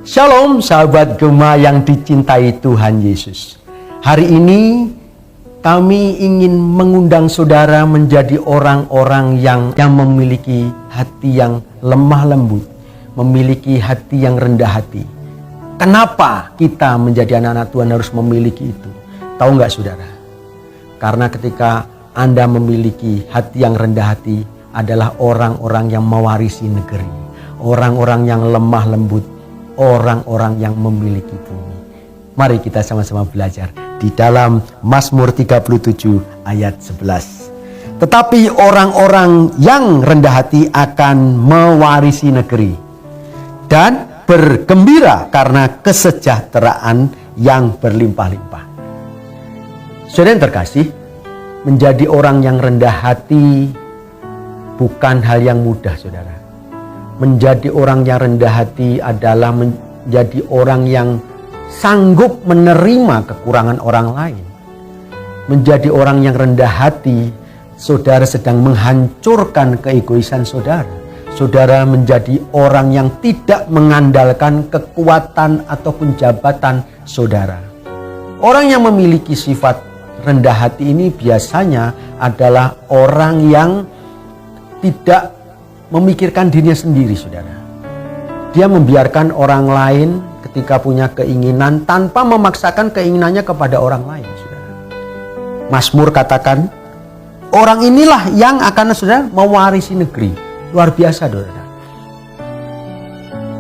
Shalom sahabat Gema yang dicintai Tuhan Yesus. Hari ini kami ingin mengundang saudara menjadi orang-orang yang memiliki hati yang lemah lembut, memiliki hati yang rendah hati. Kenapa kita menjadi anak-anak Tuhan harus memiliki itu? Tahu nggak saudara? Karena ketika Anda memiliki hati yang rendah hati adalah orang-orang yang mewarisi negeri, orang-orang yang lemah lembut, orang-orang yang memiliki bumi. Mari kita sama-sama belajar di dalam Mazmur 37 ayat 11. Tetapi orang-orang yang rendah hati akan mewarisi negeri dan bergembira karena kesejahteraan yang berlimpah-limpah. Saudara yang terkasih, menjadi orang yang rendah hati bukan hal yang mudah, saudara. Menjadi orang yang rendah hati adalah menjadi orang yang sanggup menerima kekurangan orang lain. Menjadi orang yang rendah hati, saudara sedang menghancurkan keegoisan saudara. Saudara menjadi orang yang tidak mengandalkan kekuatan ataupun jabatan saudara. Orang yang memiliki sifat rendah hati ini biasanya adalah orang yang tidak memikirkan dirinya sendiri, saudara. Dia membiarkan orang lain ketika punya keinginan tanpa memaksakan keinginannya kepada orang lain, saudara. Mazmur katakan, orang inilah yang akan, saudara, mewarisi negeri. Luar biasa, saudara.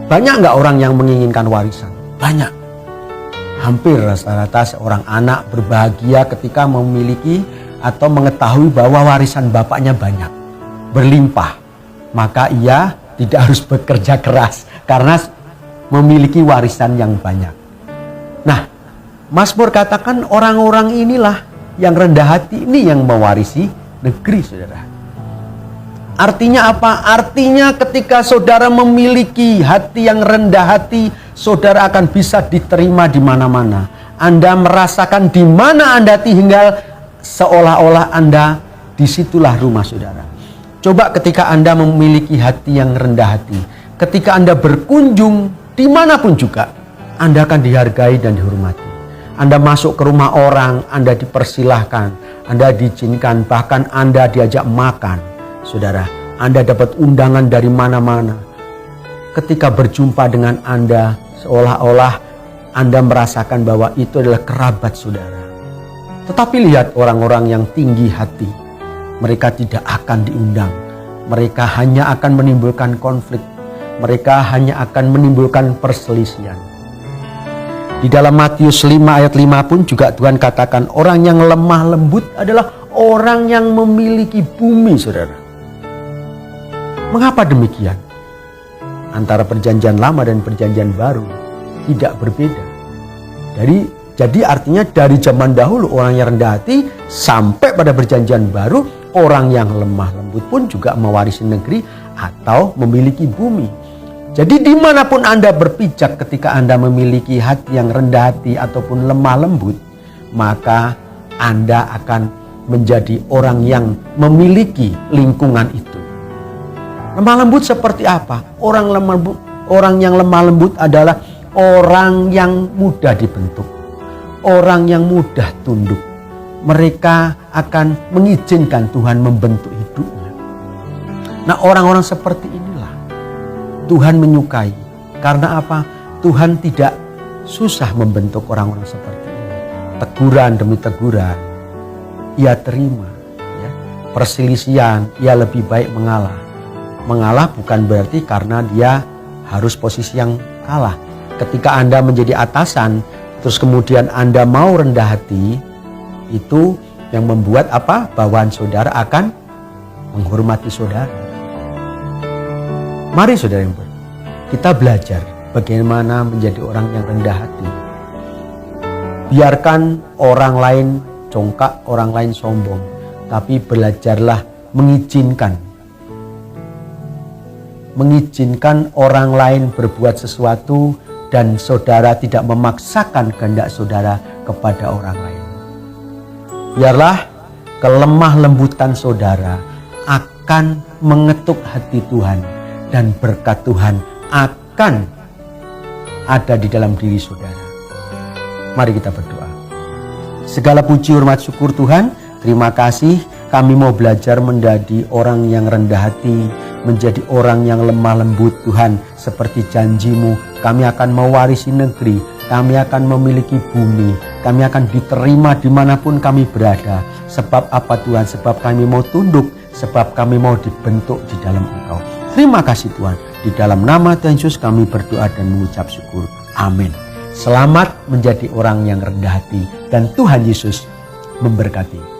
Banyak nggak orang yang menginginkan warisan? Banyak. Hampir rata-rata seorang anak berbahagia ketika memiliki atau mengetahui bahwa warisan bapaknya banyak, berlimpah. Maka ia tidak harus bekerja keras karena memiliki warisan yang banyak. Nah, Mazmur katakan orang-orang inilah yang rendah hati, ini yang mewarisi negeri, saudara. Artinya apa? Artinya ketika saudara memiliki hati yang rendah hati, saudara akan bisa diterima di mana-mana. Anda merasakan di mana Anda tinggal, seolah-olah Anda disitulah rumah saudara. Coba ketika Anda memiliki hati yang rendah hati, ketika Anda berkunjung dimanapun juga, Anda akan dihargai dan dihormati. Anda masuk ke rumah orang, Anda dipersilahkan, Anda diizinkan, bahkan Anda diajak makan. Saudara, Anda dapat undangan dari mana-mana. Ketika berjumpa dengan Anda, seolah-olah Anda merasakan bahwa itu adalah kerabat saudara. Tetapi lihat orang-orang yang tinggi hati, mereka tidak akan diundang. Mereka hanya akan menimbulkan konflik. Mereka hanya akan menimbulkan perselisihan. Di dalam Matius 5 ayat 5 pun juga Tuhan katakan orang yang lemah lembut adalah orang yang memiliki bumi, saudara. Mengapa demikian? Antara perjanjian lama dan perjanjian baru tidak berbeda. Jadi artinya dari zaman dahulu orang yang rendah hati sampai pada perjanjian baru orang yang lemah lembut pun juga mewarisi negeri atau memiliki bumi. Jadi dimanapun Anda berpijak ketika Anda memiliki hati yang rendah hati ataupun lemah lembut, maka Anda akan menjadi orang yang memiliki lingkungan itu. Lemah lembut seperti apa? Orang yang lemah lembut adalah orang yang mudah dibentuk, orang yang mudah tunduk. Mereka akan mengizinkan Tuhan membentuk hidupnya. Nah, orang-orang seperti inilah Tuhan menyukai. Karena apa? Tuhan tidak susah membentuk orang-orang seperti ini. Teguran demi teguran ia terima, ya. Perselisihan ia lebih baik mengalah. Mengalah bukan berarti karena dia harus posisi yang kalah. Ketika Anda menjadi atasan, terus kemudian Anda mau rendah hati, itu yang membuat apa? Bawaan saudara akan menghormati saudara. Mari saudara yang kita belajar bagaimana menjadi orang yang rendah hati. Biarkan orang lain congkak, orang lain sombong, tapi belajarlah mengizinkan orang lain berbuat sesuatu dan saudara tidak memaksakan kehendak saudara kepada orang lain. Biarlah kelemah lembutan saudara akan mengetuk hati Tuhan dan berkat Tuhan akan ada di dalam diri saudara. Mari kita berdoa. Segala puji, hormat, syukur Tuhan, terima kasih kami mau belajar menjadi orang yang rendah hati, menjadi orang yang lemah lembut Tuhan. Seperti janji-Mu, kami akan mewarisi negeri, kami akan memiliki bumi, kami akan diterima dimanapun kami berada. Sebab apa Tuhan? Sebab kami mau tunduk, sebab kami mau dibentuk di dalam Engkau. Terima kasih Tuhan. Di dalam nama Tuhan Yesus kami berdoa dan mengucap syukur. Amin. Selamat menjadi orang yang rendah hati dan Tuhan Yesus memberkati.